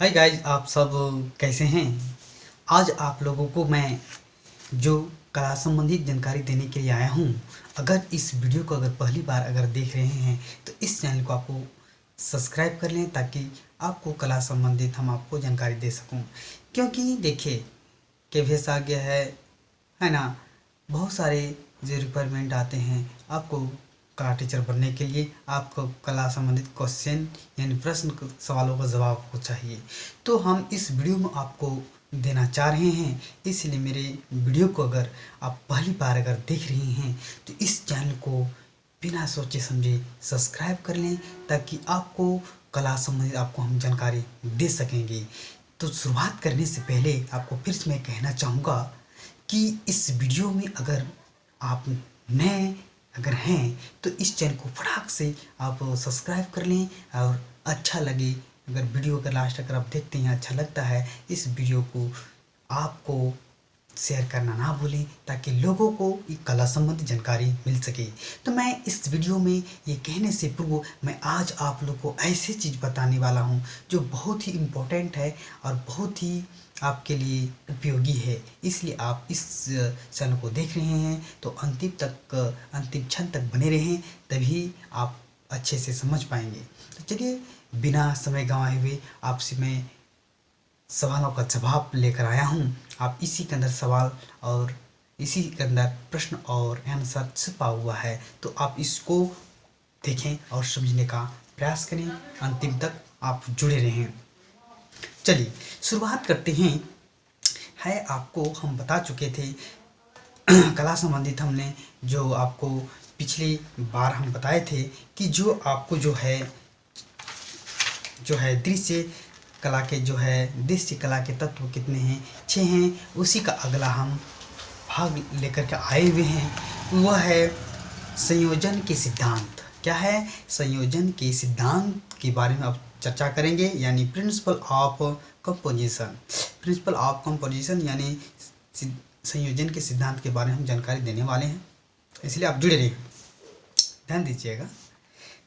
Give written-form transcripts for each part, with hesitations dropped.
Hi guys, आप सब कैसे हैं। आज आप लोगों को मैं जो कला संबंधित जानकारी देने के लिए आया हूँ। अगर इस वीडियो को पहली बार देख रहे हैं तो इस चैनल को आपको सब्सक्राइब कर लें ताकि आपको कला संबंधित हम आपको जानकारी दे सकूं। क्योंकि देखिए केवीएस आ गया है ना। बहुत सारे जो रिक्वायरमेंट आते हैं आपको कला टीचर बनने के लिए। आपको कला संबंधित क्वेश्चन यानी प्रश्न सवालों का जवाब आपको चाहिए, तो हम इस वीडियो में आपको देना चाह रहे हैं। इसलिए मेरे वीडियो को अगर आप पहली बार देख रहे हैं तो इस चैनल को बिना सोचे समझे सब्सक्राइब कर लें ताकि आपको कला संबंधित आपको हम जानकारी दे सकेंगे। तो शुरुआत करने से पहले आपको फिर से मैं कहना चाहूँगा कि इस वीडियो में अगर आप नए हैं तो इस चैनल को फटाक से आप सब्सक्राइब कर लें। और अच्छा लगे अगर वीडियो का लास्ट अगर आप देखते हैं अच्छा लगता है इस वीडियो को आपको शेयर करना ना भूलें ताकि लोगों को ये कला संबंधी जानकारी मिल सके। तो मैं इस वीडियो में ये कहने से पूर्व मैं आज आप लोग को ऐसी चीज़ बताने वाला हूँ जो बहुत ही इम्पोर्टेंट है और बहुत ही आपके लिए उपयोगी है। इसलिए आप इस चैनल को देख रहे हैं तो अंतिम क्षण तक बने रहें, तभी आप अच्छे से समझ पाएंगे। तो चलिए बिना समय गंवाए हुए आपसे मैं सवालों का जवाब लेकर आया हूँ। आप इसी के अंदर सवाल और इसी के अंदर प्रश्न और आंसर छुपा हुआ है, तो आप इसको देखें और समझने का प्रयास करें। अंतिम तक आप जुड़े रहें। चलिए शुरुआत करते हैं। आपको हम बता चुके थे कला संबंधित हमने जो आपको पिछली बार हम बताए थे कि जो आपको जो है दृश्य कला के दृश्य कला के तत्व कितने हैं, 6 हैं। उसी का अगला हम भाग लेकर के आए हुए हैं। वह है संयोजन के सिद्धांत। क्या है? संयोजन के सिद्धांत के बारे में अब चर्चा करेंगे, यानी principle of composition. Principle of composition यानी संयोजन के सिद्धांत के बारे में हम जानकारी देने वाले हैं, इसलिए आप जुड़े रहिए, ध्यान दीजिएगा।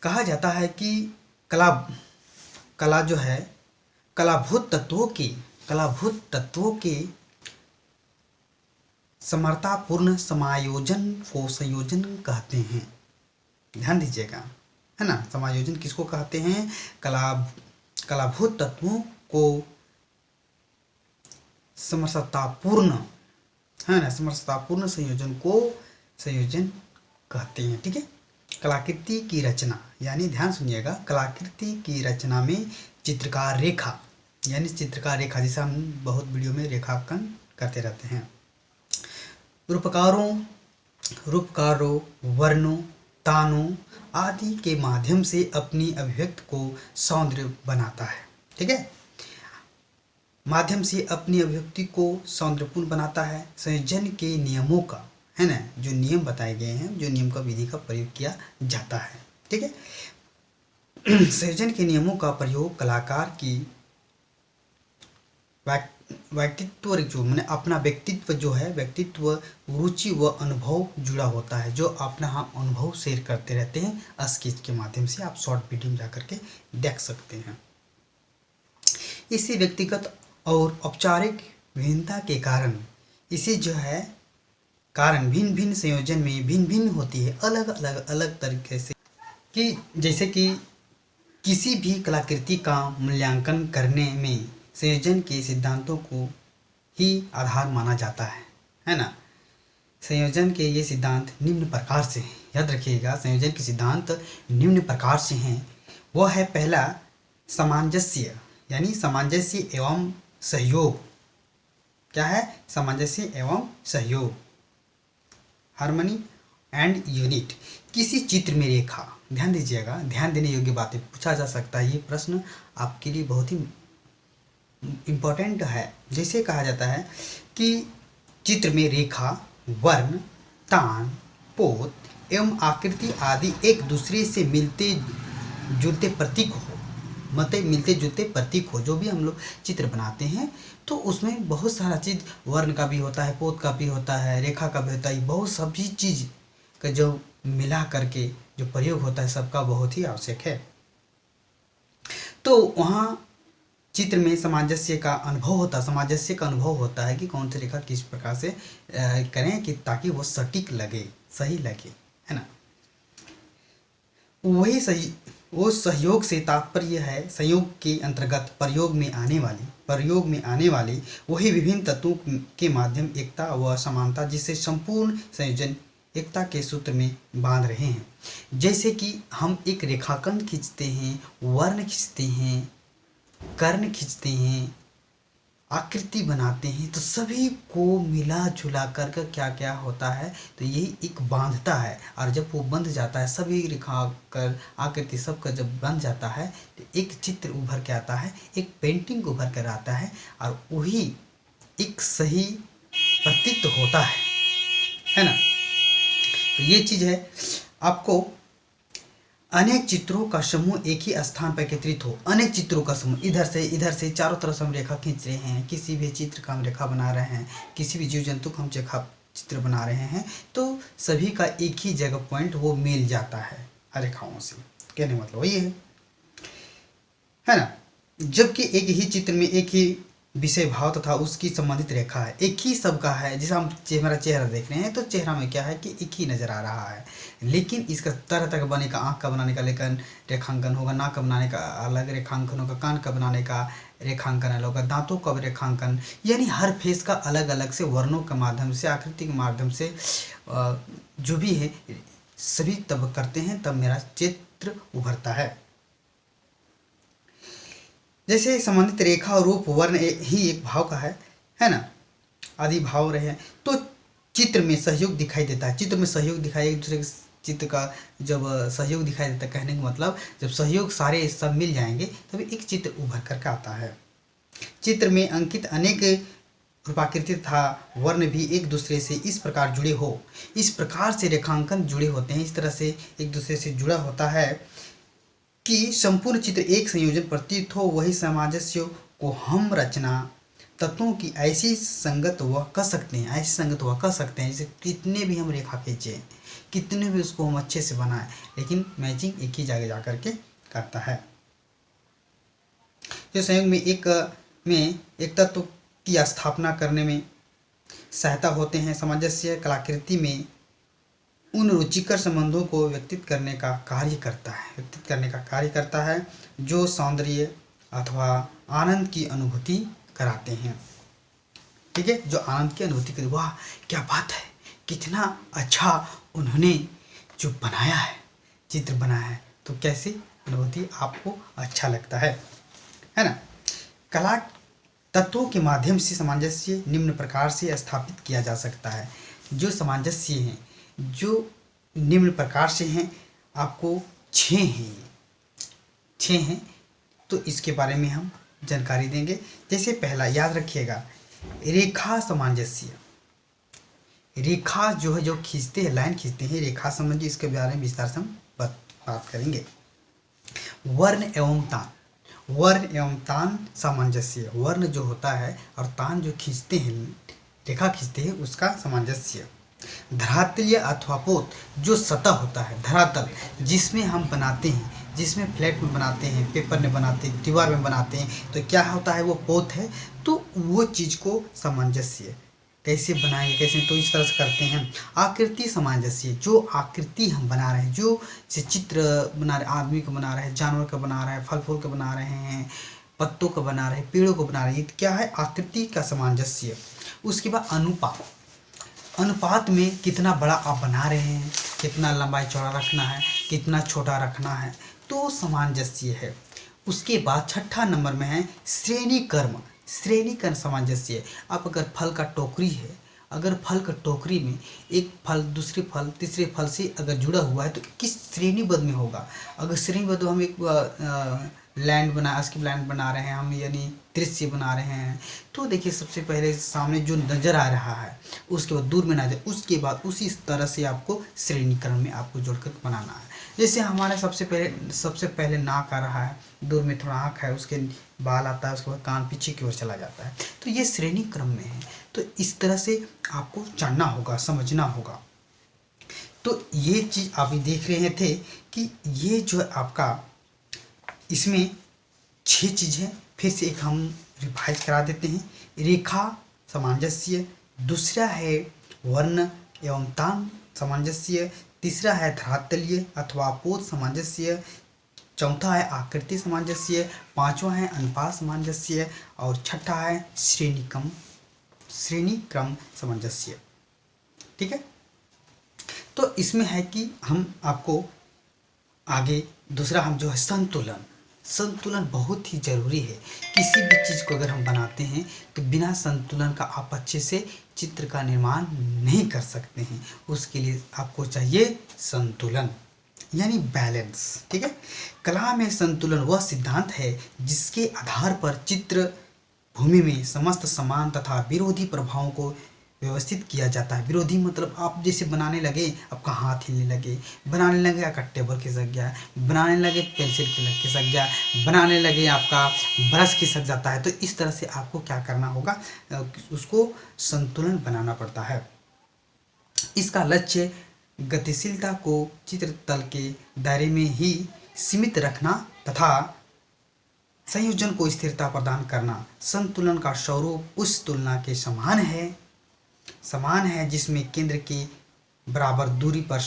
कहा जाता है कि कला जो है कलाभूत तत्वों के समर्थतापूर्ण समायोजन को संयोजन कहते हैं। ध्यान दीजिएगा, है ना। समायोजन किसको कहते हैं? कलाभूत तत्वों को समर्थतापूर्ण, है ना, समर्थतापूर्ण संयोजन को संयोजन कहते हैं। ठीक है। कलाकृति की रचना, यानी ध्यान सुनिएगा, कलाकृति की रचना में चित्रकार रेखा, यानी चित्रकार रेखा, जैसे हम बहुत वीडियो में रेखांकन करते रहते हैं, रूपकारों वर्णों तानों आदि के माध्यम से अपनी अभिव्यक्ति को सौंदर्य बनाता है। ठीक है, माध्यम से अपनी अभिव्यक्ति को सौंदर्यपूर्ण बनाता है। संयोजन के नियमों का, है ना, जो नियम बताए गए हैं, जो नियम का विधि का प्रयोग किया जाता है। ठीक है। संयोजन के नियमों का प्रयोग कलाकार की व्यक्तित्व जो मैंने अपना व्यक्तित्व जो है, व्यक्तित्व रुचि व अनुभव जुड़ा होता है, जो अपना हम अनुभव शेयर करते रहते हैं स्केच के माध्यम से। आप शॉर्ट वीडियो में जाकर के देख सकते हैं। इसी व्यक्तिगत और औपचारिक भिन्नता के कारण इसे जो है कारण भिन्न भिन्न संयोजन में भिन्न भिन्न होती है, अलग तरीके से। कि जैसे कि किसी भी कलाकृति का मूल्यांकन करने में संयोजन के सिद्धांतों को ही आधार माना जाता है ना। संयोजन के ये सिद्धांत निम्न प्रकार से हैं, याद रखिएगा। संयोजन के सिद्धांत निम्न प्रकार से हैं। वह है पहला सामंजस्य, यानी सामंजस्य एवं सहयोग। क्या है? सामंजस्य एवं सहयोग, हार्मनी एंड यूनिट। किसी चित्र में रेखा, ध्यान दीजिएगा, ध्यान देने योग्य बातें पूछा जा सकता है। ये प्रश्न आपके लिए बहुत ही इम्पोर्टेंट है। जैसे कहा जाता है कि चित्र में रेखा वर्ण तान पोत एवं आकृति आदि एक दूसरे से मिलते जुलते प्रतीक हो, जो भी हम लोग चित्र बनाते हैं तो उसमें बहुत सारा चीज़, वर्ण का भी होता है, पोत का भी होता है, रेखा का भी होता है, बहुत सभी चीज़ का जो मिला करके जो प्रयोग होता है सबका बहुत ही आवश्यक है। तो वहाँ चित्र में सामंजस्य का अनुभव होता है कि कौन सी रेखा किस प्रकार से करें कि ताकि वो सटीक लगे, सही लगे, है ना। वही सही वो सहयोग से तात्पर्य है संयोग के अंतर्गत प्रयोग में आने वाली वही विभिन्न तत्वों के माध्यम एकता व समानता जिससे संपूर्ण संयोजन एकता के सूत्र में बांध रहे हैं। जैसे कि हम एक रेखाखंड खींचते हैं, वर्ण खींचते हैं, कर्ण खींचते हैं, आकृति बनाते हैं, तो सभी को मिला जुला कर क्या क्या होता है, तो यही एक बांधता है। और जब वो बंध जाता है, सभी रेखा कर आकृति सबका जब बंध जाता है तो एक चित्र उभर के आता है, एक पेंटिंग उभर कर आता है, और वही एक सही प्रतीत होता है ना। तो ये चीज़ है। आपको अनेक चित्रों का समूह एक ही स्थान पर एकत्रित हो, अनेक चित्रों का समूह इधर से चारों तरफ से हम रेखा खींच रहे हैं, किसी भी चित्र का हम रेखा बना रहे हैं, किसी भी जीव जंतु का हम चित्र बना रहे हैं, तो सभी का एक ही जगह पॉइंट वो मिल जाता है रेखाओं से। कहने मतलब वही है ना। जबकि एक ही चित्र में एक ही विषय भाव तथा उसकी संबंधित रेखा है, एक ही सबका है। जैसे हम हमारा चेहरा देख रहे हैं तो चेहरा में क्या है कि एक ही नज़र आ रहा है, लेकिन इसका तरह तरह बने का, आँख का बनाने का लेकिन रेखांकन होगा, नाक का बनाने का अलग रेखांकन होगा, कान का बनाने का रेखांकन अलग होगा, दांतों का रेखांकन, यानी हर फेस का अलग अलग से वर्णों के माध्यम से, आकृति के माध्यम से जो भी है सभी तब करते हैं, तब मेरा चित्र उभरता है। जैसे संबंधित रेखा और रूप वर्ण ही एक भाव का है ना, आदि भाव रहे हैं, तो चित्र में सहयोग दिखाई देता है। चित्र में सहयोग दिखाई, एक दूसरे के चित्र का जब सहयोग दिखाई देता है, कहने का मतलब जब सहयोग सारे सब मिल जाएंगे तभी एक चित्र उभर करके आता है। चित्र में अंकित अनेक रूपाकृति तथा वर्ण भी एक दूसरे से इस प्रकार जुड़े हो, इस प्रकार से रेखांकन जुड़े होते हैं, इस तरह से एक दूसरे से जुड़ा होता है कि संपूर्ण चित्र एक संयोजन प्रतीत हो। वही सामंजस्य को हम रचना तत्वों की ऐसी संगत वह कह सकते हैं, जैसे कितने भी हम रेखा खींचे, कितने भी उसको हम अच्छे से बनाएं, लेकिन मैचिंग एक ही जगह जाकर के करता है। जो संयोग में एक तत्व की स्थापना करने में सहायता होते हैं। सामंजस्य कलाकृति में उन रुचिकर संबंधों को व्यक्तित करने का कार्य करता है जो सौंदर्य अथवा आनंद की अनुभूति कराते हैं। ठीक है, जो आनंद की अनुभूति करते, वाह क्या बात है, कितना अच्छा उन्होंने जो बनाया है, चित्र बनाया है, तो कैसी अनुभूति आपको अच्छा लगता है ना। कला तत्वों के माध्यम से सामंजस्य निम्न प्रकार से स्थापित किया जा सकता है। जो सामंजस्य हैं, जो निम्न प्रकार से हैं, आपको 6 हैं, तो इसके बारे में हम जानकारी देंगे। जैसे पहला याद रखिएगा, रेखा सामंजस्य। रेखा जो है, जो खींचते हैं, लाइन खींचते हैं, रेखा सामंजस्य, इसके बारे में विस्तार से हम बात करेंगे। वर्ण एवं तान सामंजस्य। वर्ण जो होता है और तान जो खींचते हैं, रेखा खींचते हैं, उसका सामंजस्य। धरातलीय अथवा पोत, जो सतह होता है, धरातल जिसमें हम बनाते हैं, जिसमें फ्लैट में बनाते हैं, पेपर में बनाते हैं, दीवार में बनाते हैं, तो क्या होता है, वो पोत है। तो वो चीज़ को सामंजस्य कैसे बनाएंगे, कैसे, तो इस तरह से करते हैं। आकृति सामंजस्य, जो आकृति हम बना रहे हैं, जो चित्र बना रहे, आदमी को बना रहे हैं, जानवर का बना रहे हैं, फल फूल का बना रहे हैं, पत्तों का बना रहे हैं, पेड़ों को बना रहे हैं, क्या है, आकृति का सामंजस्य। उसके बाद अनुपात में कितना बड़ा आप बना रहे हैं, कितना लंबाई चौड़ा रखना है, कितना छोटा रखना है, तो सामंजस्य है। उसके बाद 6ठा नंबर में है श्रेणीकरण सामंजस्य। आप अगर फल का टोकरी है, अगर फल का टोकरी में एक फल दूसरे फल तीसरे फल से अगर जुड़ा हुआ है, तो किस श्रेणीबद्ध में होगा। अगर श्रेणीबद्ध हम एक लैंड बना रहे हैं हम, यानी दृश्य बना रहे हैं, तो देखिए सबसे पहले सामने जो नज़र आ रहा है, उसके बाद दूर में नजर, उसके बाद उसी तरह से आपको श्रेणीकरण में आपको जोड़कर बनाना है। जैसे हमारे सबसे पहले नाक आ रहा है, दूर में थोड़ा आँख है, उसके बाल आता है, उसके बाद कान पीछे की ओर चला जाता है, तो ये श्रेणी क्रम में है। तो इस तरह से आपको जानना होगा, समझना होगा। तो ये चीज़ आप देख रहे थे कि ये जो आपका इसमें 6 चीज़ है, फिर से एक हम रिवाइज करा देते हैं। रेखा सामंजस्य, दूसरा है वर्ण एवं तान सामंजस्य, तीसरा है धरातलीय अथवा पोत सामंजस्य, चौथा है आकृति सामंजस्य, पांचवा है अनुपात सामंजस्य और छठा है श्रेणी क्रम सामंजस्य। ठीक है, तो इसमें है कि हम आपको आगे दूसरा हम जो है संतुलन बहुत ही ज़रूरी है। किसी भी चीज़ को अगर हम बनाते हैं तो बिना संतुलन का आप अच्छे से चित्र का निर्माण नहीं कर सकते हैं। उसके लिए आपको चाहिए संतुलन यानी बैलेंस। ठीक है, कला में संतुलन वह सिद्धांत है जिसके आधार पर चित्र भूमि में समस्त समान तथा विरोधी प्रभावों को व्यवस्थित किया जाता है। विरोधी मतलब आप जैसे बनाने लगे आपका हाथ हिलने लगे, बनाने लगे आपका टेबल खिसक गया, बनाने लगे पेंसिल खिसक गया, बनाने लगे आपका ब्रश खिसक जाता है। तो इस तरह से आपको क्या करना होगा, उसको संतुलन बनाना पड़ता है। इसका लक्ष्य गतिशीलता को चित्र तल के दायरे में ही सीमित रखना तथा संयोजन को स्थिरता प्रदान करना। संतुलन का स्वरूप उस तुलना के समान है जिसमें केंद्र के बराबर दूरी पर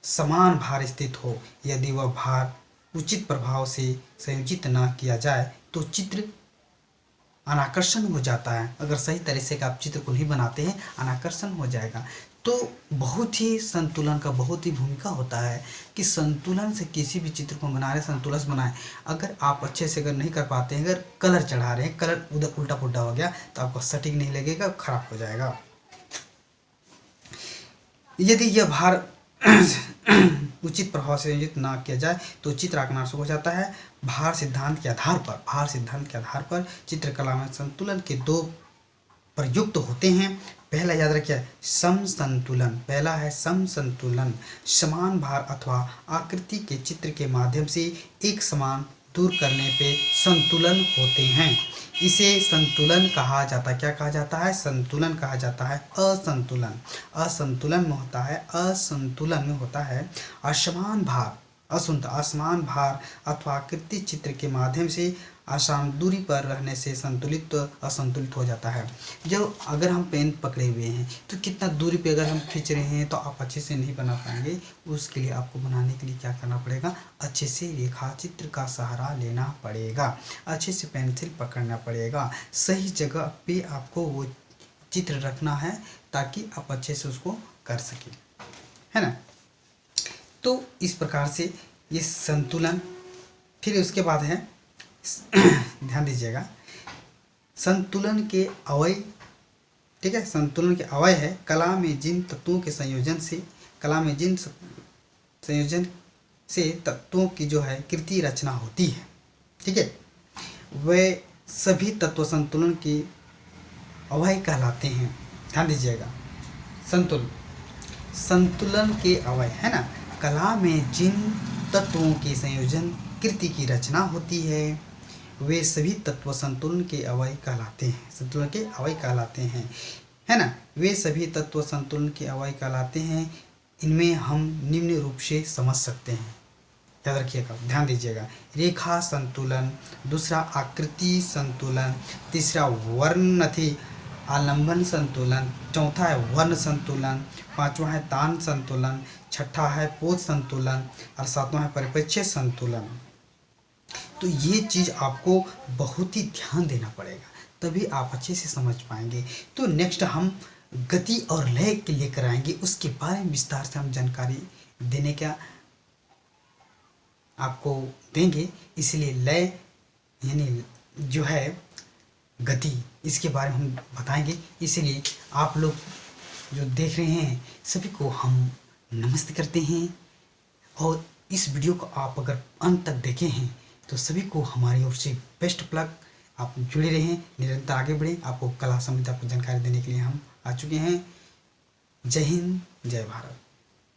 समान भार स्थित हो। यदि वह भार उचित प्रभाव से संयोजित न किया जाए तो चित्र अनाकर्षण हो जाता है। अगर सही तरह से आप चित्र को नहीं बनाते हैं अनाकर्षण हो जाएगा। तो बहुत ही संतुलन का बहुत ही भूमिका होता है कि संतुलन से किसी भी चित्र को बना रहे संतुलन से बनाएं। अगर आप अच्छे से अगर नहीं कर पाते हैं, अगर कलर चढ़ा रहे हैं, कलर उधर उल्टा पुल्टा हो गया तो आपको सटीक नहीं लगेगा, खराब हो जाएगा। यदि यह भार उचित प्रभाव से संयोजित न किया जाए तो चित्र आक्रामक हो जाता है। भार सिद्धांत के आधार पर चित्रकला में संतुलन के दो प्रयुक्त होते हैं। पहला याद रखिए सम संतुलन, पहला है सम संतुलन। समान भार अथवा आकृति के चित्र के माध्यम से एक समान दूर करने पे संतुलन होते हैं। इसे संतुलन कहा जाता है। क्या कहा जाता है? संतुलन कहा जाता है। असंतुलन में होता है असमान भार अथवा आकृति चित्र के माध्यम से आसान दूरी पर रहने से असंतुलित हो जाता है। जब अगर हम पेन पकड़े हुए हैं तो कितना दूरी पे अगर हम खींच रहे हैं तो आप अच्छे से नहीं बना पाएंगे। उसके लिए आपको बनाने के लिए क्या करना पड़ेगा, अच्छे से रेखा चित्र का सहारा लेना पड़ेगा, अच्छे से पेंसिल पकड़ना पड़ेगा, सही जगह पे आपको वो चित्र रखना है ताकि आप अच्छे से उसको कर सकें, है ना। तो इस प्रकार से ये संतुलन। फिर उसके बाद है ध्यान दीजिएगा संतुलन के अवयव। ठीक है, संतुलन के अवयव है कला में जिन तत्वों के संयोजन से तत्वों की जो है कृति रचना होती है। ठीक है, वे सभी तत्व संतुलन के अवयव कहलाते हैं। ध्यान दीजिएगा संतुलन के अवयव है ना, कला में जिन तत्वों के संयोजन कृति की रचना होती है वे सभी तत्व संतुलन के अवयव कहलाते हैं। है ना, वे सभी तत्व संतुलन के अवयव कहलाते हैं। इनमें हम निम्न रूप से समझ सकते हैं, याद रखिएगा, ध्यान दीजिएगा। रेखा संतुलन, दूसरा आकृति संतुलन, तीसरा आलंबन संतुलन, चौथा है वर्ण संतुलन, पांचवा है तान संतुलन, छठा है पोत संतुलन और सातवां है परिप्रेक्ष्य संतुलन। तो ये चीज़ आपको बहुत ही ध्यान देना पड़ेगा, तभी आप अच्छे से समझ पाएंगे। तो नेक्स्ट हम गति और लय के लेकर आएंगे, उसके बारे में विस्तार से हम जानकारी देने का आपको देंगे। इसलिए लय यानी जो है गति, इसके बारे में हम बताएंगे। इसलिए आप लोग जो देख रहे हैं सभी को हम नमस्ते करते हैं। और इस वीडियो को आप अगर अंत तक देखे हैं तो सभी को हमारी ओर से बेस्ट प्लग। आप जुड़े रहें, निरंतर आगे बढ़ें। आपको कला संबंधी आपको जानकारी देने के लिए हम आ चुके हैं। जय हिंद, जय भारत।